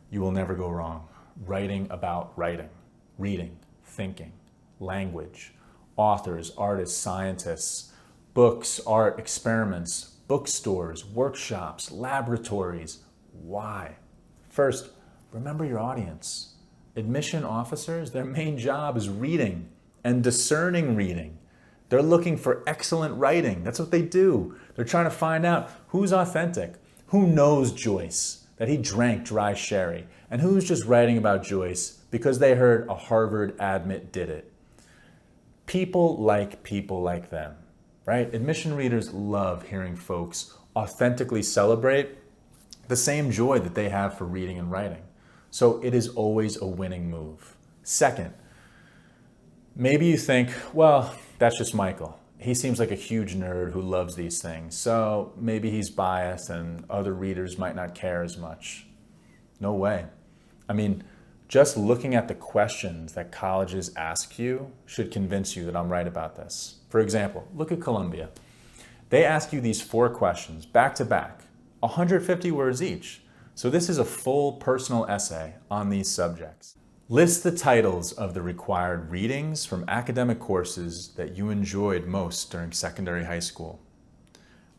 You will never go wrong. Writing about writing, reading, thinking, language, authors, artists, scientists, books, art, experiments, bookstores, workshops, laboratories. Why? First, remember your audience. Admission officers, their main job is reading and discerning reading. They're looking for excellent writing. That's what they do. They're trying to find out who's authentic, who knows Joyce, that he drank dry sherry, and who's just writing about Joyce because they heard a Harvard admit did it. People like them, right? Admission readers love hearing folks authentically celebrate the same joy that they have for reading and writing. So it is always a winning move. Second, maybe you think, well, that's just Michael. He seems like a huge nerd who loves these things, so maybe he's biased and other readers might not care as much. No way. I mean, just looking at the questions that colleges ask you should convince you that I'm right about this. For example, look at Columbia. They ask you these 4 questions back to back, 150 words each. So this is a full personal essay on these subjects. List the titles of the required readings from academic courses that you enjoyed most during secondary high school.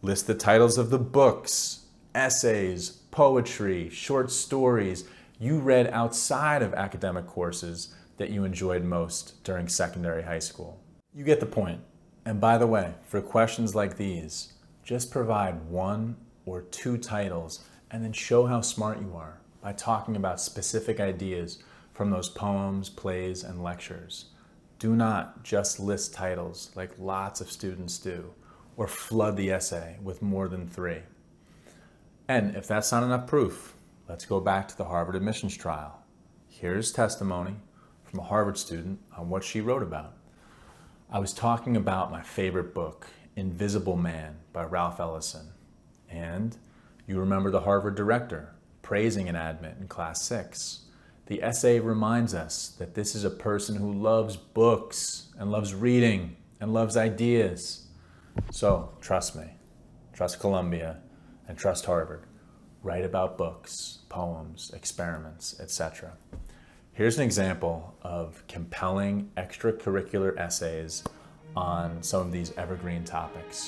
List the titles of the books, essays, poetry, short stories you read outside of academic courses that you enjoyed most during secondary high school. You get the point. And by the way, for questions like these, just provide 1 or 2 titles and then show how smart you are by talking about specific ideas from those poems, plays, and lectures. Do not just list titles like lots of students do, or flood the essay with more than 3. And if that's not enough proof, let's go back to the Harvard admissions trial. Here's testimony from a Harvard student on what she wrote about. I was talking about my favorite book, Invisible Man by Ralph Ellison. And you remember the Harvard director praising an admit in class 6. The essay reminds us that this is a person who loves books and loves reading and loves ideas. So trust me, trust Columbia, and trust Harvard. Write about books, poems, experiments, etc. Here's an example of compelling extracurricular essays on some of these evergreen topics.